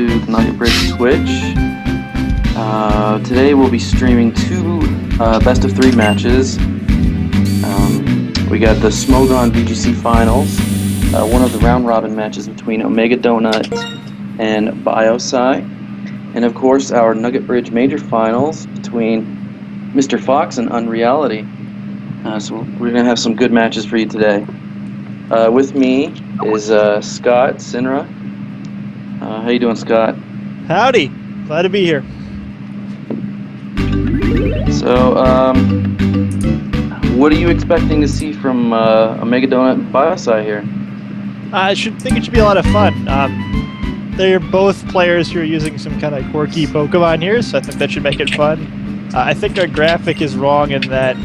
to the Nugget Bridge Twitch. Today we'll be streaming two best of three matches. We got the Smogon VGC finals, one of the round robin matches between OmegaDonut and Biosci, and of course our Nugget Bridge major finals between Mr. Fox and Unreality. So we're going to have some good matches for you today. With me is Scott, Synre. How you doing, Scott? Howdy. Glad to be here. So, what are you expecting to see from OmegaDonut and Biosci here? I think it should be a lot of fun. They're both players who are using some kind of quirky Pokemon here, so I think that should make it fun. I think our graphic is wrong in that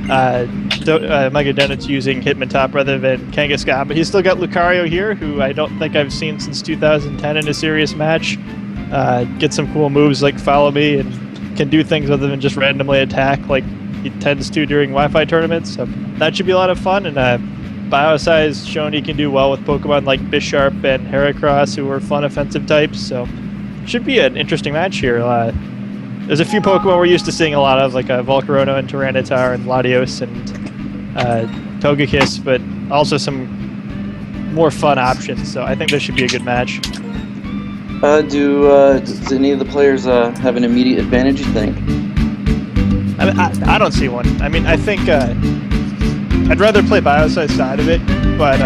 OmegaDonut's using Hitmontop rather than Kangaskhan, but he's still got Lucario here, who I don't think I've seen since 2010 in a serious match. Get some cool moves like Follow Me and can do things other than just randomly attack like he tends to during Wi-Fi tournaments. So that should be a lot of fun, and Biosci has shown he can do well with Pokemon like Bisharp and Heracross, who are fun offensive types, so it should be an interesting match here. There's a few Pokemon we're used to seeing a lot of, like Volcarona and Tyranitar and Latios and Togekiss, but also some more fun options, so I think this should be a good match. Does any of the players have an immediate advantage, you think? I don't see one. I mean, I think I'd rather play Biosci's side of it, but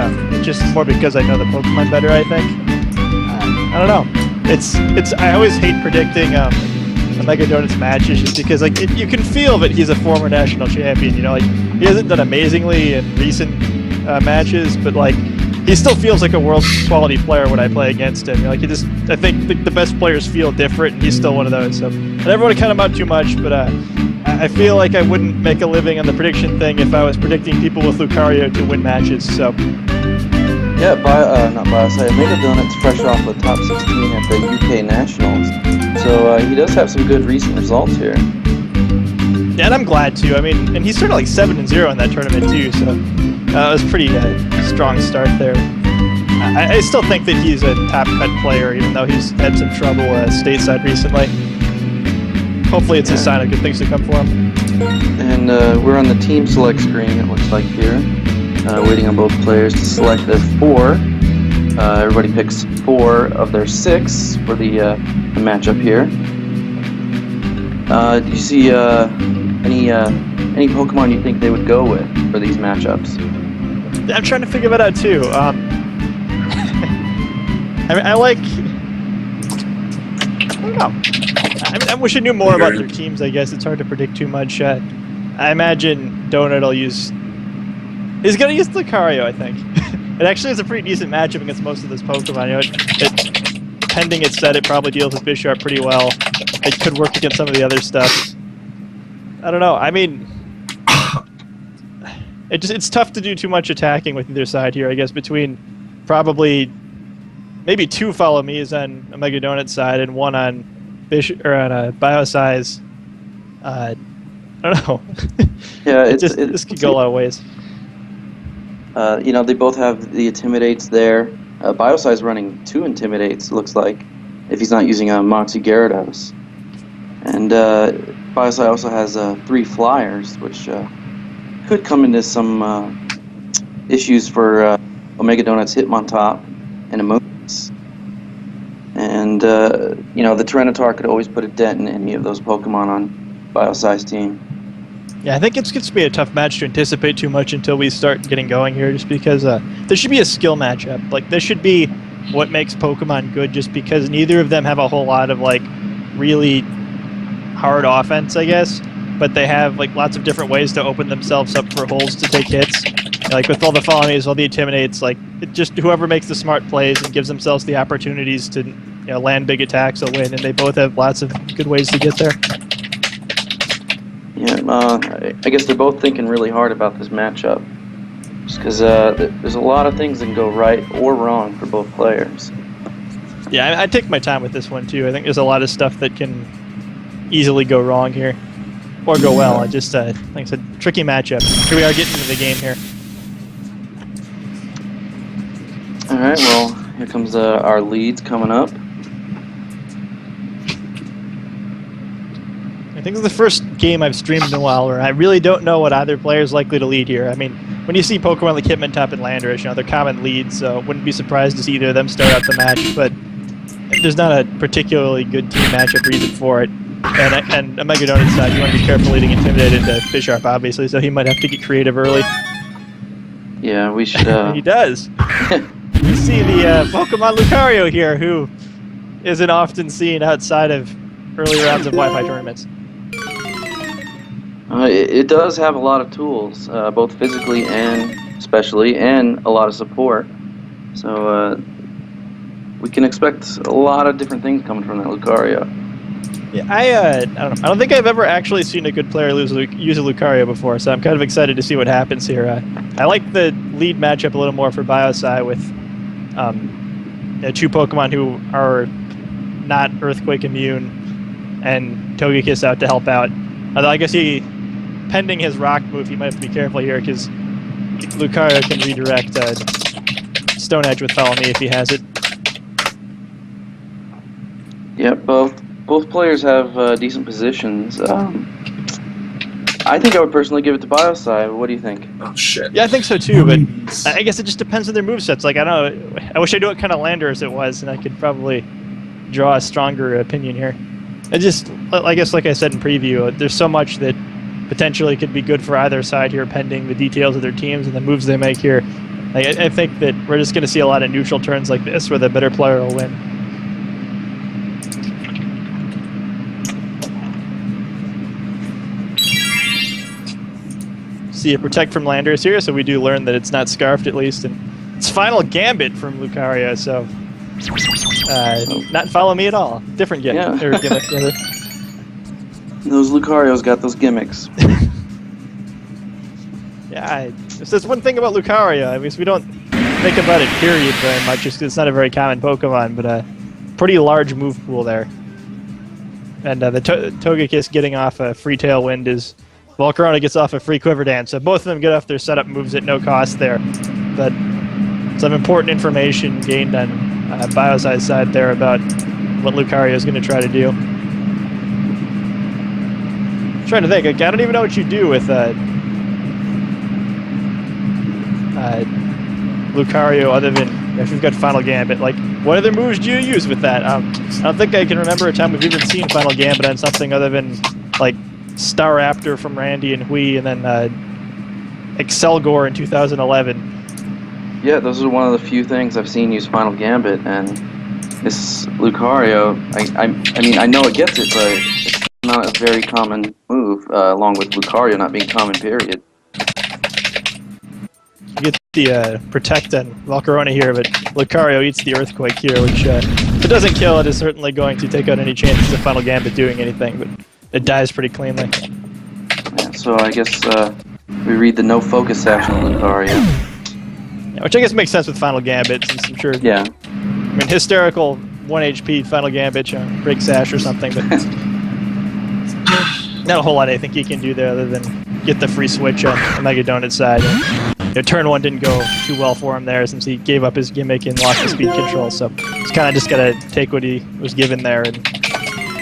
just more because I know the Pokemon better, I think. I don't know. I always hate predicting OmegaDonut's matches just because you can feel that he's a former national champion. You know, like he hasn't done amazingly in recent matches, but like he still feels like a world quality player when I play against him. You know, like I think the best players feel different, and he's still one of those. So I never want to count him out too much, but I feel like I wouldn't make a living on the prediction thing if I was predicting people with Lucario to win matches. So yeah, not Biosci. OmegaDonut's fresh off the top 16 at the UK Nationals, so he does have some good recent results here. Yeah, and I'm glad too. I mean, and he started like 7-0 in that tournament too, so it was pretty strong start there. I still think that he's a top cut player, even though he's had some trouble stateside recently. Hopefully, it's a sign of good things to come for him. And we're on the team select screen. It looks like here. Waiting on both players to select their 4. Everybody picks 4 of their 6 for the matchup here. Do you see any Pokemon you think they would go with for these matchups? I'm trying to figure that out too. I mean, I don't know. I wish I knew more about their teams. I guess it's hard to predict too much. I imagine Donut will use. He's gonna use Lucario, I think. It actually is a pretty decent matchup against most of this Pokemon. You know, pending its set, it probably deals with Bisharp pretty well. It could work against some of the other stuff. I don't know. I mean, it's tough to do too much attacking with either side here. I guess between probably maybe 2 Follow Me's on OmegaDonut's side and 1 on Biosci's. I don't know. Yeah, this could go a lot of ways. You know, they both have the Intimidates there. Biosci's running 2 Intimidates, looks like, if he's not using a Moxie Gyarados. And Biosci also has 3 Flyers, which could come into some issues for OmegaDonut's Hitmontop and Emotions. And, you know, the Tyranitar could always put a dent in any of those Pokemon on Biosci's team. Yeah, I think it's going to be a tough match to anticipate too much until we start getting going here, just because this should be a skill matchup. Like, this should be what makes Pokemon good, just because neither of them have a whole lot of, like, really hard offense, I guess, but they have, like, lots of different ways to open themselves up for holes to take hits. Like, with all the Follow Me's, all the Intimidates, like, it just whoever makes the smart plays and gives themselves the opportunities to, you know, land big attacks will win, and they both have lots of good ways to get there. Yeah, I guess they're both thinking really hard about this matchup, just because there's a lot of things that can go right or wrong for both players. Yeah, I take my time with this one too. I think there's a lot of stuff that can easily go wrong here, or go well. I just, like I said, tricky matchup. Here we are getting into the game here. All right, well, here comes our leads coming up. I think it's the first game I've streamed in a while where I really don't know what either player is likely to lead here. I mean, when you see Pokemon like Hitmontop and Landorus, you know, they're common leads, so wouldn't be surprised to see either of them start out the match, but there's not a particularly good team matchup reason for it. And OmegaDonut's side, you want to be careful leading Intimidated into Bisharp, obviously, so he might have to get creative early. Yeah, we should... He does. You see the Pokemon Lucario here, who isn't often seen outside of early rounds of Wi-Fi tournaments. It does have a lot of tools, both physically and specially, and a lot of support. So we can expect a lot of different things coming from that Lucario. Yeah, I don't know. I don't think I've ever actually seen a good player use a Lucario before, so I'm kind of excited to see what happens here. I like the lead matchup a little more for Biosci with two Pokemon who are not Earthquake immune, and Togekiss out to help out. Although I guess pending his Rock move, he might have to be careful here because Lucario can redirect Stone Edge with Follow Me if he has it. Yep, both players have decent positions. I think I would personally give it to Biosci. What do you think? Oh shit. Yeah, I think so too, but I guess it just depends on their movesets. Like, I don't know, I wish I knew what kind of Landorus it was, and I could probably draw a stronger opinion here. I guess, like I said in preview, there's so much that potentially could be good for either side here, pending the details of their teams and the moves they make here. Like, I think that we're just going to see a lot of neutral turns like this where the better player will win. See a Protect from Landorus here, so we do learn that it's not Scarfed at least, and it's Final Gambit from Lucario, so not Follow Me at all. Different gimmick. Yeah. Gimmick rather. Those Lucarios got those gimmicks. Yeah, there's one thing about Lucario. I mean, we don't think about it, period, very much, just 'cause it's not a very common Pokemon, but a pretty large move pool there. And the Togekiss getting off a free Tailwind is... Volcarona gets off a free Quiver Dance, so both of them get off their setup moves at no cost there. But some important information gained on Biosci's side there about what Lucario is going to try to do. I'm trying to think, I don't even know what you do with Lucario other than if you've got Final Gambit. Like, what other moves do you use with that? I don't think I can remember a time we've even seen Final Gambit on something other than, like, Staraptor from Randy and Hui, and then Excelgor in 2011. Yeah, those are one of the few things I've seen use Final Gambit, and this Lucario, I mean, I know it gets it, but it's not a very common move, along with Lucario not being common, period. You get the Protect on Volcarona here, but Lucario eats the Earthquake here, which, if it doesn't kill, it is certainly going to take out any chances of Final Gambit doing anything, but it dies pretty cleanly. Yeah, so I guess we read the no focus action on Lucario. Yeah, which I guess makes sense with Final Gambit, since I'm sure... Yeah. I mean, hysterical 1 HP Final Gambit, break Sash or something, but not a whole lot I think he can do there other than get the free switch on OmegaDonut's side. And, turn 1 didn't go too well for him there since he gave up his gimmick and lost the speed control, so he's kind of just got to take what he was given there and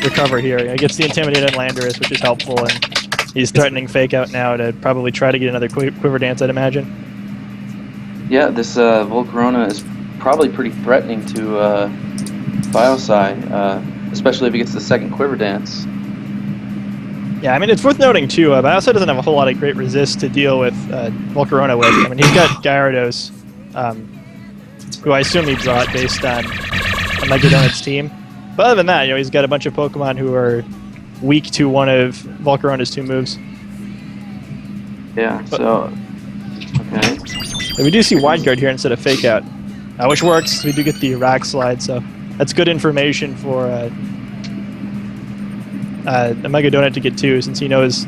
recover here. He gets the Intimidated Landorus, which is helpful, and he's threatening Fake Out now to probably try to get another Quiver Dance, I'd imagine. Yeah, this Volcarona is probably pretty threatening to Biosci, especially if he gets the second Quiver Dance. Yeah, I mean, it's worth noting, too, Biosci doesn't have a whole lot of great resist to deal with Volcarona with. I mean, he's got Gyarados, who I assume he brought based on OmegaDonut's team. But other than that, he's got a bunch of Pokemon who are weak to one of Volcarona's 2 moves. Yeah, so... Okay. But we do see Wide Guard here instead of Fake Out, which works. We do get the Rock Slide, so that's good information for OmegaDonut to get too, since he knows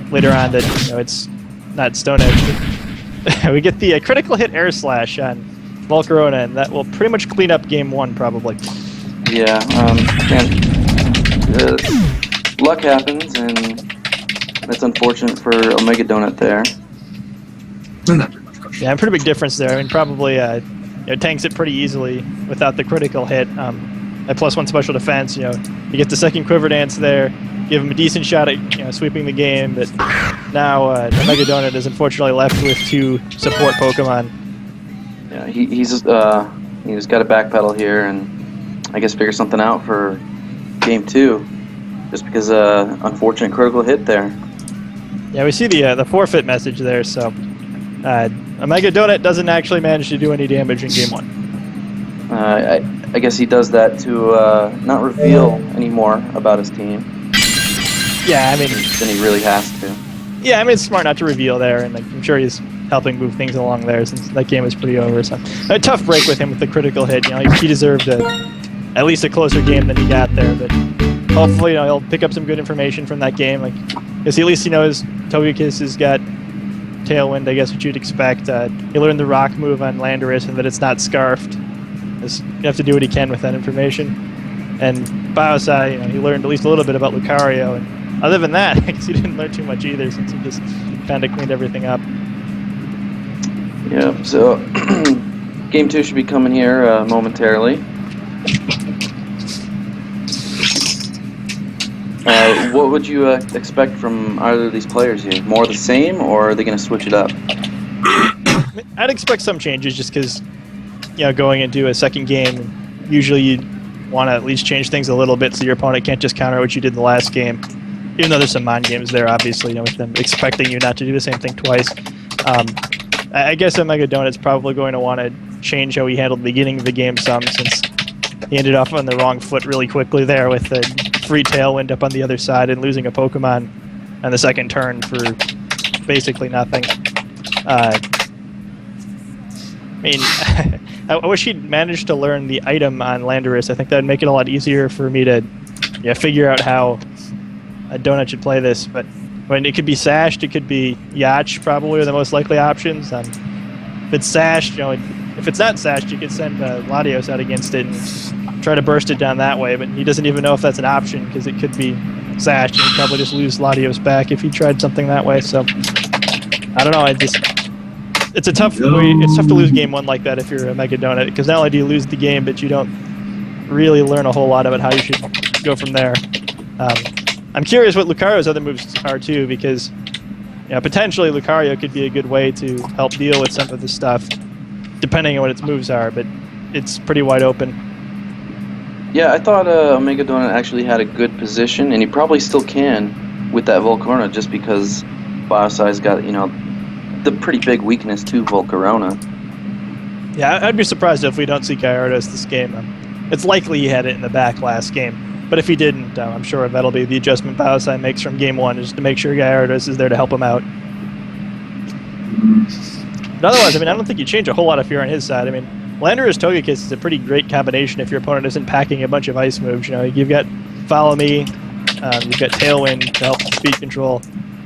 later on that it's not Stone Edge. We get the critical hit Air Slash on Volcarona, and that will pretty much clean up Game 1, probably. Yeah, luck happens, and that's unfortunate for OmegaDonut there. Yeah, a pretty big difference there. I mean, probably tanks it pretty easily without the critical hit. At +1 special defense, you get the second Quiver Dance there. give him a decent shot at sweeping the game. But now OmegaDonut is unfortunately left with 2 support Pokemon. Yeah, he's got to backpedal here and I guess figure something out for game 2, just because unfortunate critical hit there. Yeah, we see the forfeit message there. So OmegaDonut doesn't actually manage to do any damage in game 1. I guess he does that to not reveal anymore about his team. Yeah, I mean, then he really has to. Yeah, I mean, it's smart not to reveal there, and I'm sure he's helping move things along there since that game is pretty over. So a tough break with him with the critical hit. He deserved at least a closer game than he got there, but hopefully he'll pick up some good information from that game. Because at least he knows Togekiss has got Tailwind, I guess what you'd expect. He learned the rock move on Landorus and that it's not scarfed. You have to do what he can with that information. And Biosci, he learned at least a little bit about Lucario. And other than that, I guess he didn't learn too much either since he just kind of cleaned everything up. Yeah, so game 2 should be coming here momentarily. What would you expect from either of these players here? More of the same, or are they going to switch it up? I'd expect some changes just because, going into a second game, usually you want to at least change things a little bit so your opponent can't just counter what you did in the last game. Even though there's some mind games there, obviously, with them expecting you not to do the same thing twice. I guess OmegaDonut's probably going to want to change how he handled the beginning of the game some, since he ended off on the wrong foot really quickly there with the free Tailwind up on the other side and losing a Pokemon on the second turn for basically nothing. I mean, I wish he'd managed to learn the item on Landorus. I think that would make it a lot easier for me to figure out how a Donut should play this. But when it could be Sashed, it could be Yacht, probably are the most likely options. If it's Sashed, if it's not Sashed, you could send Latios out against it and try to burst it down that way. But he doesn't even know if that's an option because it could be Sashed, and he'd probably just lose Latios back if he tried something that way. So I don't know. It's tough to lose game 1 like that if you're OmegaDonut, because not only do you lose the game, but you don't really learn a whole lot about how you should go from there. I'm curious what Lucario's other moves are too, because potentially Lucario could be a good way to help deal with some of the stuff, depending on what its moves are, but it's pretty wide open. Yeah, I thought OmegaDonut actually had a good position, and he probably still can with that Volcarona, just because Biosci's got, the pretty big weakness to Volcarona. Yeah, I'd be surprised if we don't see Gyarados this game. It's likely he had it in the back last game, but if he didn't, I'm sure that'll be the adjustment Biosci makes from game 1, just to make sure Gyarados is there to help him out. But otherwise, I don't think you change a whole lot if you're on his side. Landorus Togekiss is a pretty great combination if your opponent isn't packing a bunch of ice moves. You've got Follow Me, you've got Tailwind to help speed control,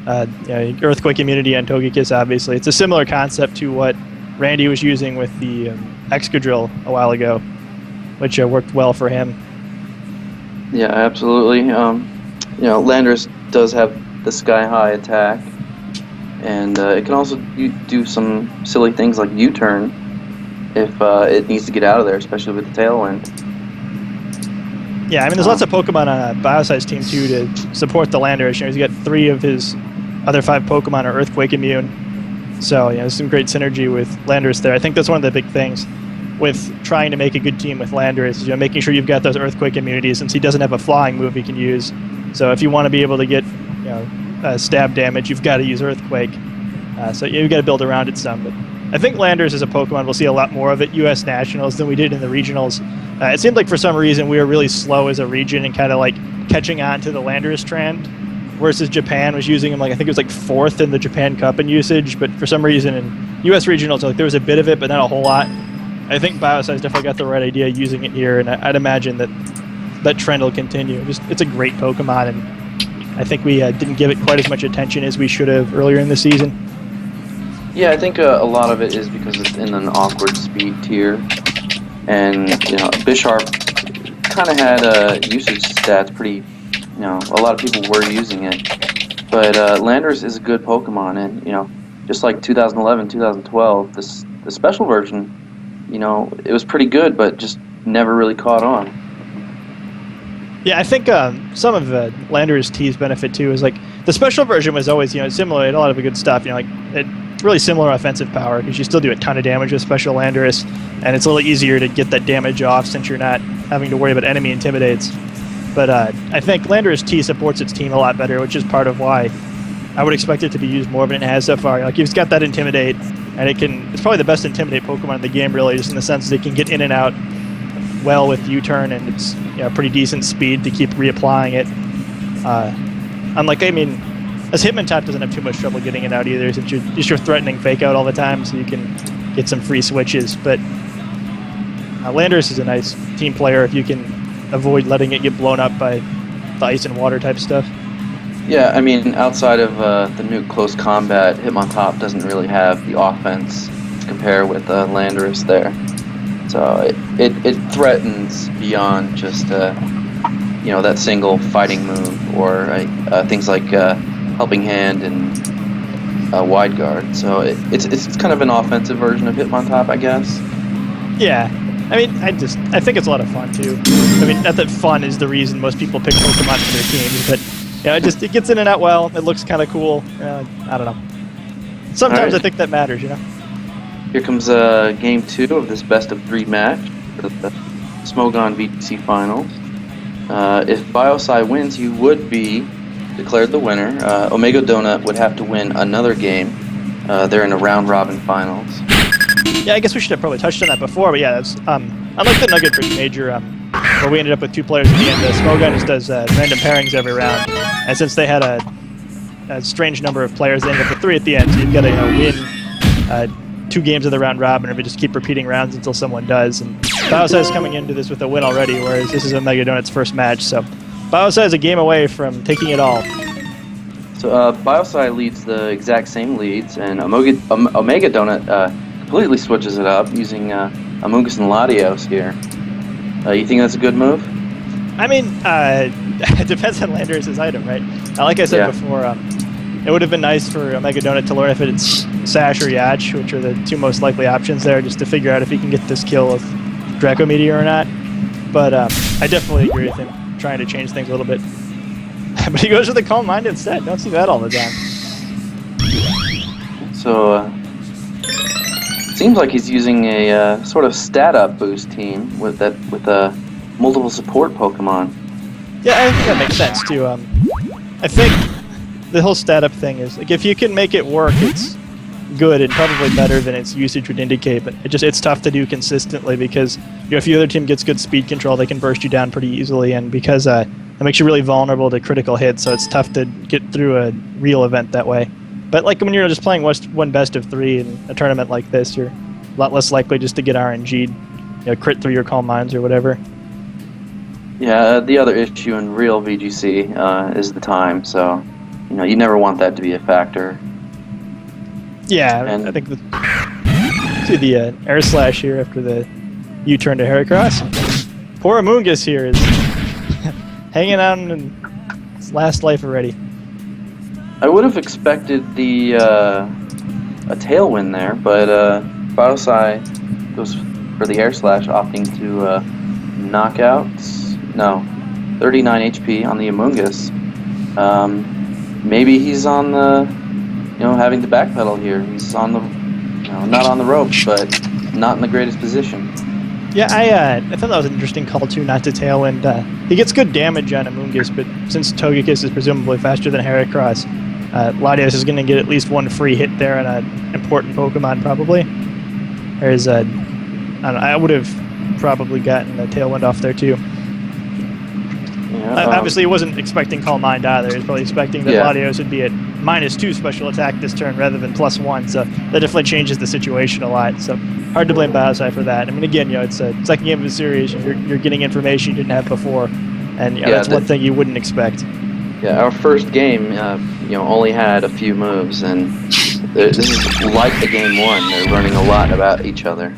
Earthquake immunity on Togekiss, obviously. It's a similar concept to what Randy was using with the Excadrill a while ago, which worked well for him. Yeah, absolutely. Landorus does have the sky-high attack, and it can also do some silly things like U-turn if it needs to get out of there, especially with the Tailwind. Yeah, there's lots of Pokemon on Biosci's team, too, to support the Landorus. He's got 3 of his other 5 Pokemon are Earthquake immune. So, there's some great synergy with Landorus there. I think that's one of the big things with trying to make a good team with Landorus, is making sure you've got those Earthquake immunities, since he doesn't have a flying move he can use. So if you want to be able to get stab damage, you've got to use Earthquake. So you've got to build around it some. But I think Landorus is a Pokemon we'll see a lot more of at U.S. Nationals than we did in the regionals. It seemed like for some reason we were really slow as a region and kind of catching on to the Landorus trend, versus Japan was using him I think it was 4th in the Japan Cup in usage, but for some reason in U.S. regionals there was a bit of it, but not a whole lot. I think Biosci's definitely got the right idea using it here, and I'd imagine that trend will continue. It's a great Pokemon, and I think we didn't give it quite as much attention as we should have earlier in the season. Yeah, I think a lot of it is because it's in an awkward speed tier, and Bisharp kind of had usage stats pretty. A lot of people were using it, but Landorus is a good Pokemon, and just like 2011, 2012, the special version, it was pretty good, but just never really caught on. Yeah, I think some of Lander's T's benefit too is like the special version was always similar, it had a lot of good stuff. Like it's really similar offensive power because you still do a ton of damage with special Landorus, and it's a little easier to get that damage off since you're not having to worry about enemy intimidates. But I think Landorus T supports its team a lot better, which is part of why I would expect it to be used more than it has so far. Like it's got that intimidate, and it's probably the best intimidate Pokemon in the game, really, just in the sense that it can get in and out well with U-turn, and it's pretty decent speed to keep reapplying it. Unlike, as Hitmontop doesn't have too much trouble getting it out either, since you're threatening fake out all the time, so you can get some free switches. But Landorus is a nice team player if you can avoid letting it get blown up by the ice and water type stuff. Yeah, outside of the new close combat, Hitmontop doesn't really have the offense to compare with Landorus there. So it threatens beyond just that single fighting move or things like Helping Hand and Wide Guard. So it's kind of an offensive version of Hitmontop, I guess. Yeah, I think it's a lot of fun too. Not that fun is the reason most people pick Pokemon for their teams, but it gets in and out well. It looks kind of cool. I don't know. Sometimes I think that matters, Here comes Game 2 of this best-of-3 match for the Smogon VGC Finals. If Biosci wins, he would be declared the winner. OmegaDonut would have to win another game. They're in a round-robin finals. Yeah, I guess we should have probably touched on that before, but yeah, that's unlike the Nugget Bridge Major, where we ended up with 2 players at the end. Smogon just does random pairings every round, and since they had a strange number of players, they ended up with 3 at the end, so you've got to win 2 games of the round robin, or we just keep repeating rounds until someone does. And Biosci is coming into this with a win already, whereas this is OmegaDonut's first match. So Biosci is a game away from taking it all. So Biosci leads the exact same leads, and OmegaDonut completely switches it up using Amoonguss and Latios here. You think that's a good move? It depends on Landorus' item, right? Like I said before, it would have been nice for OmegaDonut to learn if it's Sash or Yacht, which are the 2 most likely options there, just to figure out if he can get this kill with Draco Meteor or not. But I definitely agree with him trying to change things a little bit. But he goes with the Calm Mind instead. Don't see that all the time. So, seems like he's using a sort of stat-up boost team with multiple support Pokemon. Yeah, I think that makes sense too. I think the whole stat-up thing is, like, if you can make it work, it's good and probably better than its usage would indicate, but it's tough to do consistently because if the other team gets good speed control, they can burst you down pretty easily, and because it makes you really vulnerable to critical hits, so it's tough to get through a real event that way. But like when you're just playing one best of 3 in a tournament like this, you're a lot less likely just to get RNG'd, crit through your Calm Minds or whatever. Yeah, the other issue in real VGC is the time, so you never want that to be a factor. Yeah, and I think see the air slash here after the U-turn to Heracross. Poor Amoonguss here is hanging out in his last life already. I would have expected a tailwind there, but Biosci goes for the air slash, opting to knockouts. No, 39 HP on the Amoonguss. Maybe he's on the, having to backpedal here. He's on the, not on the ropes, but not in the greatest position. Yeah, I thought that was an interesting call too, not to tailwind. He gets good damage on Amoonguss, but since Togekiss is presumably faster than Heracross, Latios is going to get at least 1 free hit there on an important Pokemon probably. Whereas I would have probably gotten a tailwind off there too. Yeah, obviously, he wasn't expecting Calm Mind either. He was probably expecting that Latios would be at -2 special attack this turn rather than +1. So that definitely changes the situation a lot. So hard to blame Biosci for that. Again, it's a second game of the series. You're getting information you didn't have before, and that's one thing you wouldn't expect. Yeah, our first game, only had a few moves, and this is like the game 1. They're learning a lot about each other.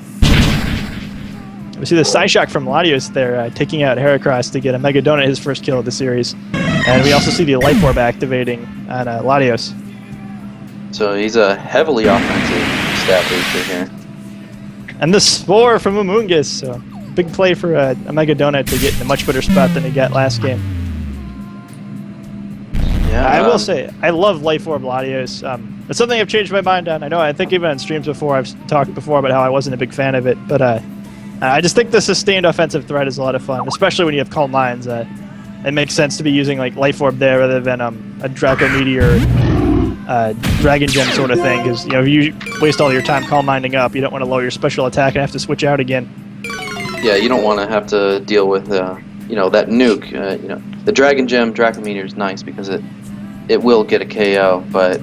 We see the Psyshock from Latios there, taking out Heracross to get OmegaDonut his first kill of the series. And we also see the Life Orb activating on Latios. So he's a heavily offensive stat booster here. And the Spore from Amoonguss. So big play for OmegaDonut to get in a much better spot than he got last game. Yeah, I will say, I love Life Orb Latios. It's something I've changed my mind on. I think even on streams before, I've talked before about how I wasn't a big fan of it, but I just think the sustained offensive threat is a lot of fun, especially when you have Calm Minds. It makes sense to be using like Life Orb there rather than a Draco Meteor, Dragon Gem sort of thing, because if you waste all your time Calm Minding up, you don't want to lower your special attack and have to switch out again. Yeah, you don't want to have to deal with that nuke. The Dragon Gem Draco Meteor is nice because it will get a KO, but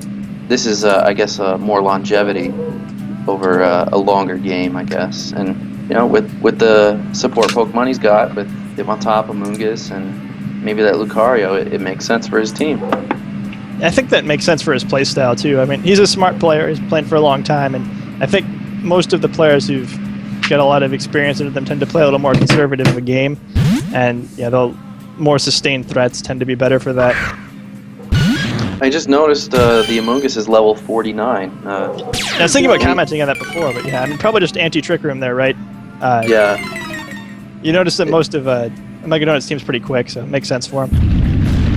this is I guess more longevity over a longer game, I guess. And with the support Pokemon he's got, with him on top of Mungus and maybe that Lucario, it makes sense for his team. I think that makes sense for his playstyle too. I mean, he's a smart player. He's playing for a long time, and I think most of the players who've got a lot of experience into them tend to play a little more conservative of a game, and the more sustained threats tend to be better for that. I just noticed the Amogus is level 49. I was thinking about commenting on that before, but yeah, I mean, probably just anti-Trick Room there, right? Yeah. You notice that most of OmegaDonut's team's pretty quick, so it makes sense for him.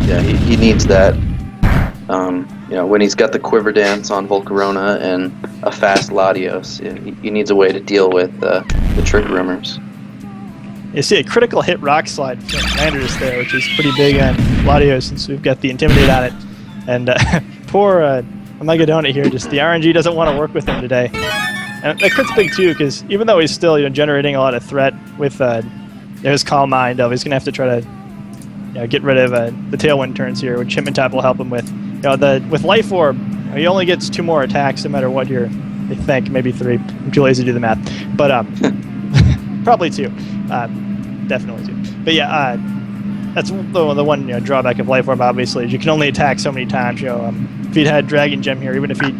Yeah, he needs that. When he's got the Quiver Dance on Volcarona and a fast Latios, he needs a way to deal with the Trick Roomers. You see a critical hit Rock Slide from Landers there, which is pretty big on Latios since we've got the Intimidate on it. And poor OmegaDonut here, just the RNG doesn't want to work with him today. And that crit's big too, because even though he's still generating a lot of threat with his Calm Mind, he's going to have to try to get rid of the Tailwind turns here, which Hitmontop will help him with. With Life Orb, he only gets 2 more attacks no matter what you think, maybe 3. I'm too lazy to do the math, but probably 2, definitely 2. But yeah, that's the one drawback of Life Orb, obviously, is you can only attack so many times. If he'd had Dragon Gem here, even if he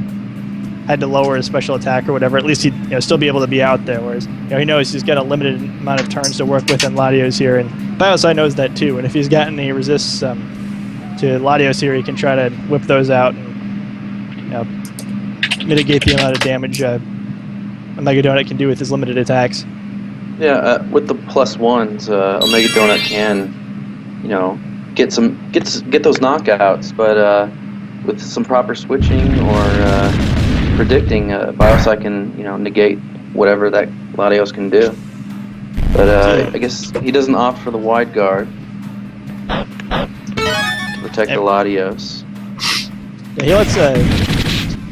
had to lower his special attack or whatever, at least he'd still be able to be out there. Whereas he knows he's got a limited amount of turns to work with in Latios here, and Biosci knows that too. And if he's got any resists to Latios here, he can try to whip those out and mitigate the amount of damage OmegaDonut can do with his limited attacks. Yeah, with the +1s, OmegaDonut can get those knockouts, but with some proper switching or predicting, Biosci can negate whatever that Latios can do. But I guess he doesn't opt for the wide guard to protect the Latios. Yeah, he lets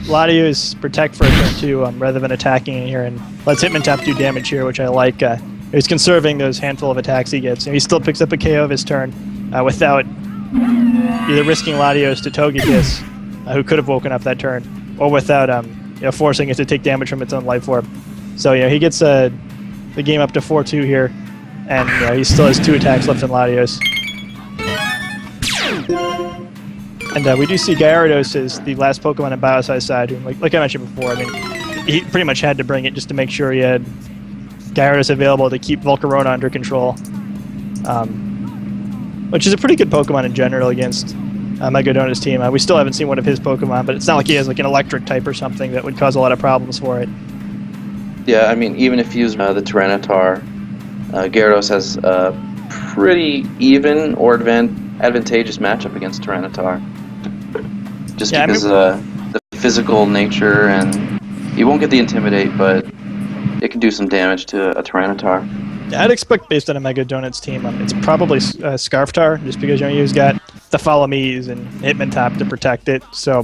Latios protect for a turn too, rather than attacking in here, and lets Hitmontop do damage here, which I like. He's conserving those handful of attacks he gets, and he still picks up a KO of his turn without either risking Latios to Togekiss, who could have woken up that turn, or without forcing it to take damage from its own Life Orb. So he gets the game up to 4-2 here, and he still has 2 attacks left in Latios. And we do see Gyarados as the last Pokemon on Biosci's side, who, like I mentioned before, I mean, he pretty much had to bring it just to make sure he had Gyarados available to keep Volcarona under control. Which is a pretty good Pokemon in general against OmegaDonut's team. We still haven't seen one of his Pokemon, but it's not like he has an electric type or something that would cause a lot of problems for it. Yeah, I mean, even if you use the Tyranitar, Gyarados has a pretty even or advantageous matchup against Tyranitar. Just because the physical nature, and you won't get the Intimidate, but it can do some damage to a Tyranitar. Yeah, I'd expect, based on OmegaDonut's team, it's probably Scarftar, just because he's got the Follow Me's and Hitmontop to protect it. So,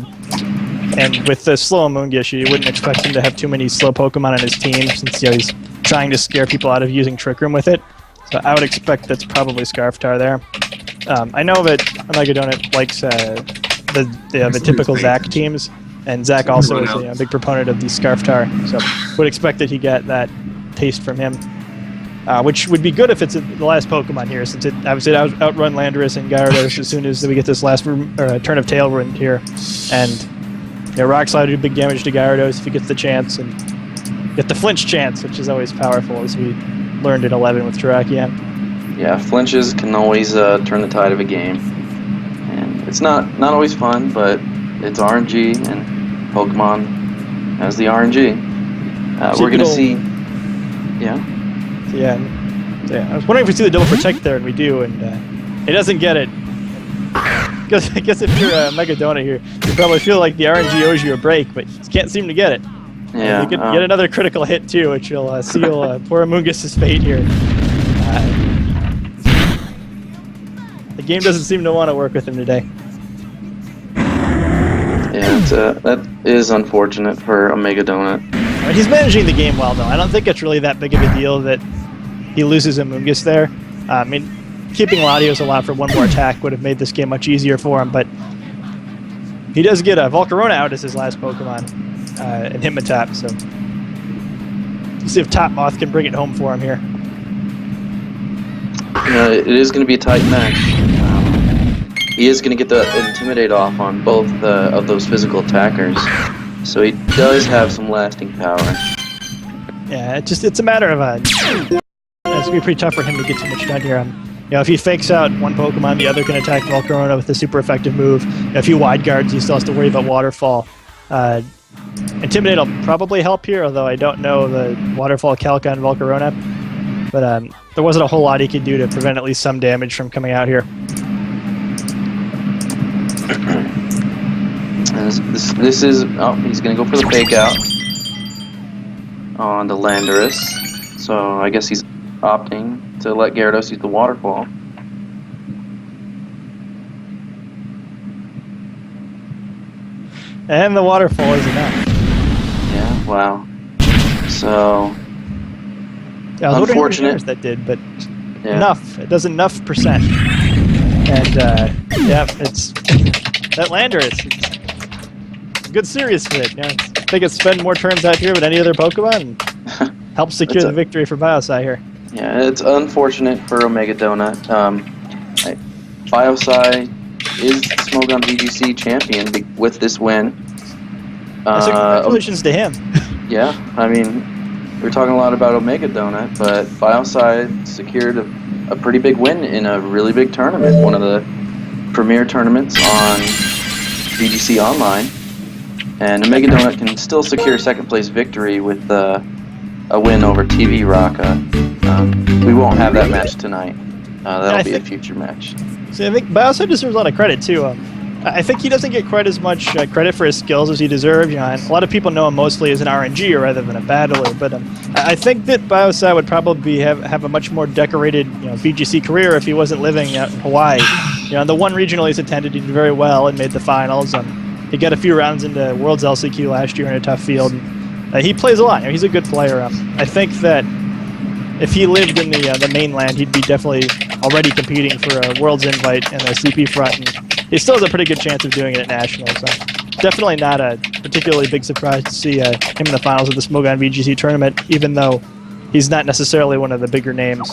and with the slow Amoongush, you wouldn't expect him to have too many slow Pokemon on his team, since he's trying to scare people out of using Trick Room with it. So I would expect that's probably Scarftar there. I know that OmegaDonut likes the typical Zach teams, and Zach also is a big proponent of the Scarftar, so would expect that he get that taste from him. Which would be good if it's the last Pokemon here, since it obviously outrun Landorus and Gyarados as soon as we get this last turn of Tailwind here. And Rock Slide would do big damage to Gyarados if he gets the chance, and get the flinch chance, which is always powerful, as we learned in 11 with Terrakion. Yeah, flinches can always turn the tide of a game. And it's not always fun, but it's RNG, and Pokemon has the RNG. We're going to see... Yeah? Yeah, So, yeah, I was wondering if we see the double protect there, and we do, and he doesn't get it. I guess if you're a OmegaDonut here, you probably feel like the RNG owes you a break, but you can't seem to get it. Yeah. You could get another critical hit too, which will seal poor Amoongus' fate here. The game doesn't seem to want to work with him today. Yeah, that is unfortunate for OmegaDonut. I mean, he's managing the game well, though. I don't think it's really that big of a deal that he loses Amoongus there. I mean, keeping Latios alive for one more attack would have made this game much easier for him, but he does get a Volcarona out as his last Pokemon in Hitmontop, so we'll see if Top Moth can bring it home for him here. It is going to be a tight match. He is going to get the Intimidate off on both of those physical attackers, so he does have some lasting power. Yeah, it's a matter of it's gonna be pretty tough for him to get too much done here. If he fakes out one Pokemon, the other can attack Volcarona with a super effective move. If he wide guards, he still has to worry about Waterfall. Intimidate will probably help here, although I don't know the Waterfall calc on Volcarona. But there wasn't a whole lot he could do to prevent at least some damage from coming out here. This is... Oh, he's going to go for the fake out on the Landorus. So I guess he's opting to let Gyarados use the Waterfall. And the Waterfall is enough. Yeah, wow. So... Yeah, I was unfortunate. wondering how many that did, but yeah. Enough. It does enough percent. And, yeah, it's... that Landorus, it's a good serious fit. Yeah, I think it's spend more turns out here with any other Pokemon and help secure the victory for Biosci here. Yeah, it's unfortunate for OmegaDonut. Biosci is Smogon VGC champion with this win. So congratulations to him. Yeah, I mean, we're talking a lot about OmegaDonut, but Biosci secured a pretty big win in a really big tournament, one of the premier tournaments on VGC Online. And OmegaDonut can still secure second place victory with a win over TV Raka. We won't have that match tonight. That'll be a future match. So I think Biosci deserves a lot of credit too. I think he doesn't get quite as much credit for his skills as he deserves. A lot of people know him mostly as an RNG rather than a battler, but I think that Biosci would probably have a much more decorated VGC career if he wasn't living out in Hawaii. The one regional he's attended, he did very well and made the finals. He got a few rounds into Worlds LCQ last year in a tough field. He plays a lot. He's a good player. I think that if he lived in the mainland, he'd be definitely already competing for a Worlds invite and a CP front. And he still has a pretty good chance of doing it at Nationals. So definitely not a particularly big surprise to see him in the finals of the Smogon VGC tournament, even though he's not necessarily one of the bigger names.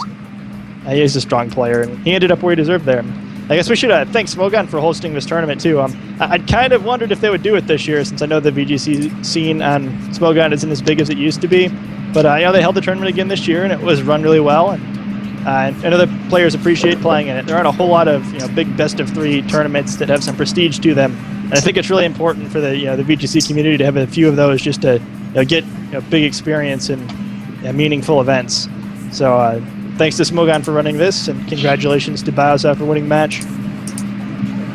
He is a strong player, and he ended up where he deserved there. I guess we should thank Smogon for hosting this tournament too. I'd kind of wondered if they would do it this year, since I know the VGC scene on Smogon isn't as big as it used to be. But they held the tournament again this year, and it was run really well. And I know the players appreciate playing in it. There aren't a whole lot of big best-of-3 tournaments that have some prestige to them. And I think it's really important for the the VGC community to have a few of those just to get big experience in meaningful events. So thanks to Smogon for running this, and congratulations to Biosci for winning the match.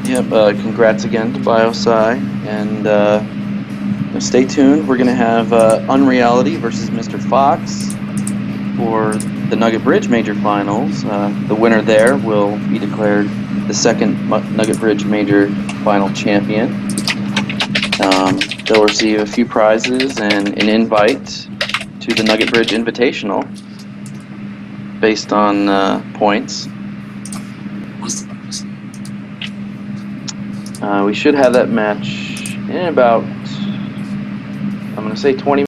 Yep, congrats again to Biosci, and stay tuned. We're going to have Unreality versus Mr. Fox for the Nugget Bridge Major Finals. The winner there will be declared the second Nugget Bridge Major Final champion. They'll receive a few prizes and an invite to the Nugget Bridge Invitational based on points. We should have that match in about, I'm going to say 20